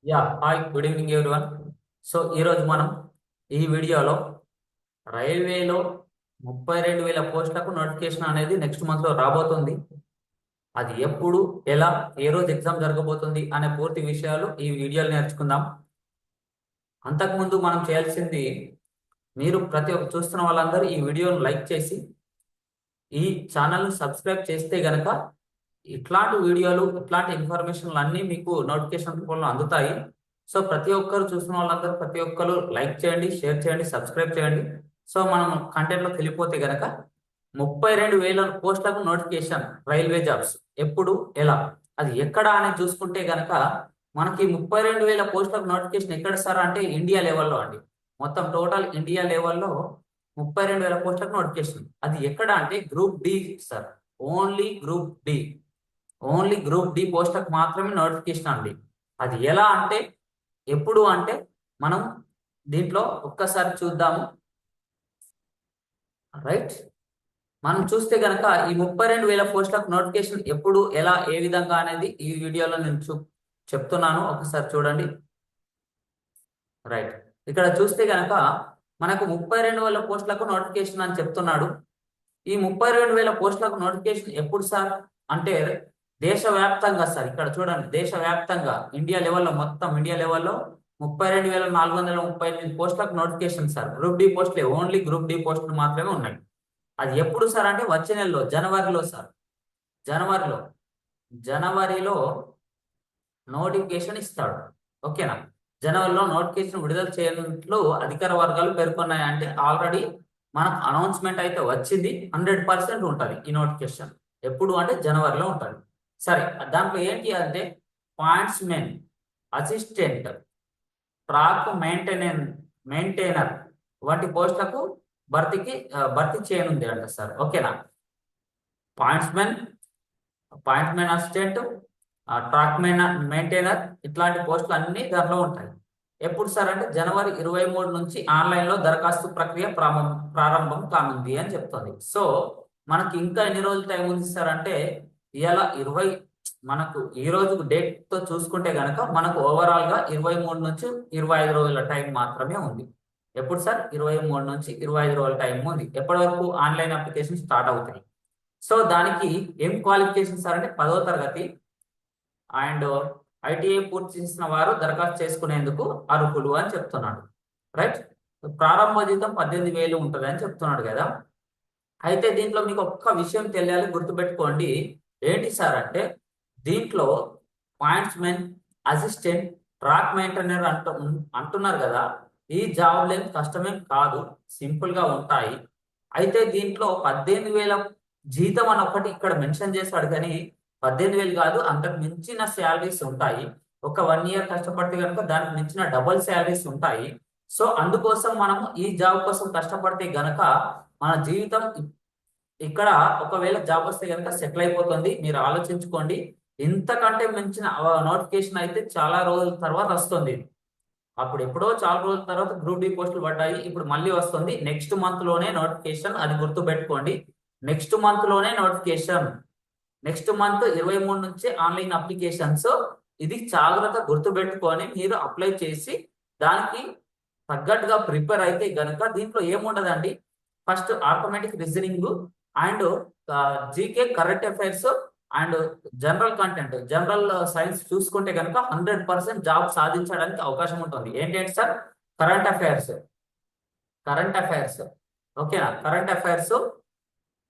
Hi good evening everyone. So ఈరోజు మనం ఈ వీడియోలో రైల్వేలో 32,000 పోస్టులకు నోటిఫికేషన్ అనేది నెక్స్ట్ మంత్లో రాబోతుంది. అది ఎప్పుడు, ఎలా, ఏ రోజు ఎగ్జామ్ జరగబోతుంది అనే పూర్తి విషయాలు ఈ వీడియోలో నేర్చుకుందాం. అంతకుముందు మనం చేయాల్సింది, మీరు ప్రతి ఒక్క చూస్తున్న వాళ్ళందరూ ఈ వీడియోను లైక్ చేసి ఈ ఛానల్ను సబ్స్క్రైబ్ చేస్తే గనక ఇట్లాంటి వీడియోలు, ఇట్లాంటి ఇన్ఫర్మేషన్లు అన్నీ మీకు నోటిఫికేషన్ రూపంలో అందుతాయి. సో ప్రతి ఒక్కరు చూసిన వాళ్ళందరూ ప్రతి ఒక్కరు లైక్ చేయండి, షేర్ చేయండి, సబ్స్క్రైబ్ చేయండి. సో మనం కంటెంట్లోకి వెళ్ళిపోతే గనక 32,000 పోస్టులకు నోటిఫికేషన్ రైల్వే జాబ్స్ ఎప్పుడు, ఎలా, అది ఎక్కడ అని చూసుకుంటే గనక మనకి 32,000 పోస్టులకు నోటిఫికేషన్ ఎక్కడ సార్ అంటే ఇండియా లెవెల్లో అండి. మొత్తం టోటల్ ఇండియా లెవెల్లో 32,000 పోస్టులకు నోటిఫికేషన్. అది ఎక్కడ అంటే group D sir. Only group D. Only group D పోస్టులకు మాత్రమే నోటిఫికేషన్ అండి. అది ఎలా అంటే, ఎప్పుడు అంటే మనం దీంట్లో ఒక్కసారి చూద్దాము. రైట్, మనం చూస్తే గనక ఈ 32,000 పోస్టులకు నోటిఫికేషన్ ఎప్పుడు, ఎలా, ఏ విధంగా అనేది ఈ వీడియోలో నేను చెప్తున్నాను. ఒకసారి చూడండి. రైట్, ఇక్కడ చూస్తే గనక మనకు 32,000 పోస్టులకు నోటిఫికేషన్ అని చెప్తున్నాడు. ఈ 32,000 పోస్టులకు నోటిఫికేషన్ ఎప్పుడు సార్ అంటే దేశవ్యాప్తంగా సార్. ఇక్కడ చూడండి, దేశవ్యాప్తంగా ఇండియా లెవెల్లో, మొత్తం ఇండియా లెవెల్లో 32,438 పోస్టులకు నోటిఫికేషన్ సార్. గ్రూప్ డి పోస్టులే, ఓన్లీ గ్రూప్ డి పోస్టులు మాత్రమే ఉన్నాయి. అది ఎప్పుడు సార్ అంటే వచ్చే నెలలో, జనవరిలో సార్. జనవరిలో జనవరిలో నోటిఫికేషన్ ఇస్తాడు. ఓకేనా? జనవరిలో నోటిఫికేషన్ విడుదల చేయనట్లు అధికార వర్గాలు పేర్కొన్నాయి. అంటే ఆల్రెడీ మనకు అనౌన్స్మెంట్ అయితే వచ్చింది. 100% ఉంటుంది ఈ నోటిఫికేషన్. ఎప్పుడు అంటే జనవరిలో ఉంటుంది. సరే, దాంట్లో ఏంటి అంటే points men, assistant, track maintainer వంటి పోస్టులకు భర్తీ చేయనుంది అంట సార్. ఓకేనా? Points men assistant, track maintainer, ఇట్లాంటి పోస్టులు అన్ని దాంట్లో ఉంటాయి. ఎప్పుడు సార్ అంటే జనవరి 23 నుంచి ఆన్లైన్లో దరఖాస్తు ప్రక్రియ ప్రారంభం కానుంది అని చెప్తుంది. సో మనకి ఇంకా ఎన్ని రోజులు టైం ఉంది సార్ అంటే ఇలా మనకు ఈ రోజు డేట్ తో చూసుకుంటే గనక మనకు ఓవరాల్ గా 23 నుంచి 25 రోజుల టైం మాత్రమే ఉంది. ఎప్పుడు సార్? 23 నుంచి 25 రోజుల టైం ఉంది. ఎప్పటి వరకు ఆన్లైన్ అప్లికేషన్ స్టార్ట్ అవుతాయి. సో దానికి ఏం క్వాలిఫికేషన్ సార్ అంటే 10వ తరగతి అండ్ ఐటీఐ పూర్తి చేసిన వారు దరఖాస్తు చేసుకునేందుకు అర్హులు అని చెప్తున్నాడు. రైట్, ప్రారంభ జీతం 18,000 ఉంటుంది అని చెప్తున్నాడు కదా. అయితే దీంట్లో మీకు ఒక్క విషయం తెలియాలి, గుర్తుపెట్టుకోండి. ఏంటి సార్ అంటే దీంట్లో points men, assistant, track maintainer అంటున్నారు కదా. ఈ జాబ్ ఏం కష్టమేం కాదు, సింపుల్ గా ఉంటాయి. అయితే దీంట్లో 18,000 జీతం అని ఒకటి ఇక్కడ మెన్షన్ చేశాడు, కానీ 18,000 కాదు, అంతకు మించిన శాలరీస్ ఉంటాయి. ఒక 1 ఇయర్ కష్టపడితే కనుక దానికి మించిన డబుల్ శాలరీస్ ఉంటాయి. సో అందుకోసం మనము ఈ జాబ్ కోసం కష్టపడితే గనక మన జీవితం ఇక్కడ ఒకవేళ జాబ్ వస్తే కనుక సెటిల్ అయిపోతుంది. మీరు ఆలోచించుకోండి. ఇంతకంటే మించిన నోటిఫికేషన్ అయితే చాలా రోజుల తర్వాత వస్తుంది. అప్పుడు ఎప్పుడో చాలా రోజుల తర్వాత గ్రూప్ డి పోస్టులు పడ్డాయి, ఇప్పుడు మళ్ళీ వస్తుంది. నెక్స్ట్ మంత్ లోనే నోటిఫికేషన్, అది గుర్తు పెట్టుకోండి. నెక్స్ట్ మంత్ లోనే నోటిఫికేషన్. నెక్స్ట్ మంత్ 23 నుంచి ఆన్లైన్ అప్లికేషన్స్. ఇది జాగ్రత్త గుర్తు పెట్టుకొని మీరు అప్లై చేసి దానికి తగ్గట్టుగా ప్రిపేర్ అయితే గనక దీంట్లో ఏముండదండి. First automatic reasoning and GK, current affairs and general content, general science చూసుకుంటే కనుక 100% జాబ్ సాధించడానికి అవకాశం ఉంటుంది. ఏంటంటే సార్, కరెంట్ అఫైర్స్ ఓకేనా? Current affairs,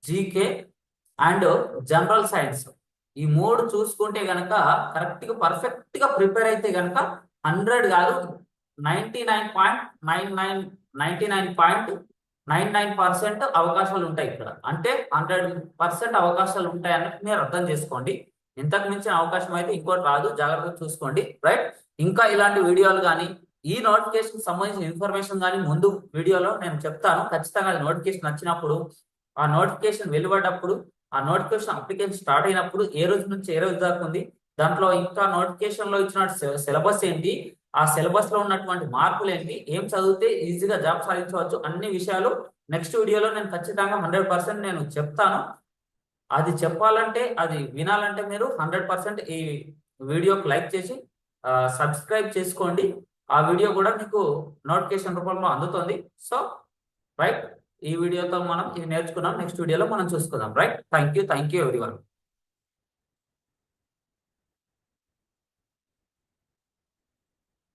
GK and general science, ఈ మూడు చూసుకుంటే గనక కరెక్ట్ గా పర్ఫెక్ట్ గా ప్రిపేర్ అయితే గనక 100 కాదు, 99.99% అవకాశాలు ఉంటాయి ఇక్కడ. అంటే 100% అవకాశాలు ఉంటాయి అన్నట్టు మీరు అర్థం చేసుకోండి. ఇంతకు మించిన అవకాశం అయితే ఇంకోటి రాదు, జాగ్రత్తగా చూసుకోండి. రైట్, ఇంకా ఇలాంటి వీడియోలు కానీ ఈ నోటిఫికేషన్ సంబంధించిన ఇన్ఫర్మేషన్ కానీ ముందు వీడియోలో నేను చెప్తాను. ఖచ్చితంగా నోటిఫికేషన్ వచ్చినప్పుడు, ఆ నోటిఫికేషన్ వెలువడ్డప్పుడు, ఆ నోటిఫికేషన్ అప్లికేషన్ స్టార్ట్ అయినప్పుడు ఏ రోజు నుంచి ఏ రోజు దాకా ఉంది, దాంట్లో ఇంకా నోటిఫికేషన్ లో ఇచ్చిన సిలబస్ ఏంటి, ఆ సిలబస్ లో ఉన్నటువంటి మార్పులు ఏంటి, ఏం చదివితే ఈజీగా జాబ్ సాధించవచ్చు, అన్ని విషయాలు నెక్స్ట్ వీడియోలో నేను ఖచ్చితంగా 100% నేను చెప్తాను. అది చెప్పాలంటే, అది వినాలంటే మీరు 100% ఈ వీడియోకి లైక్ చేసి సబ్స్క్రైబ్ చేసుకోండి. ఆ వీడియో కూడా మీకు నోటిఫికేషన్ రూపంలో అందుతుంది. సో రైట్, ఈ వీడియోతో మనం ఇది నేర్చుకున్నాం. నెక్స్ట్ వీడియోలో మనం చూసుకుందాం. Right, thank you everyone.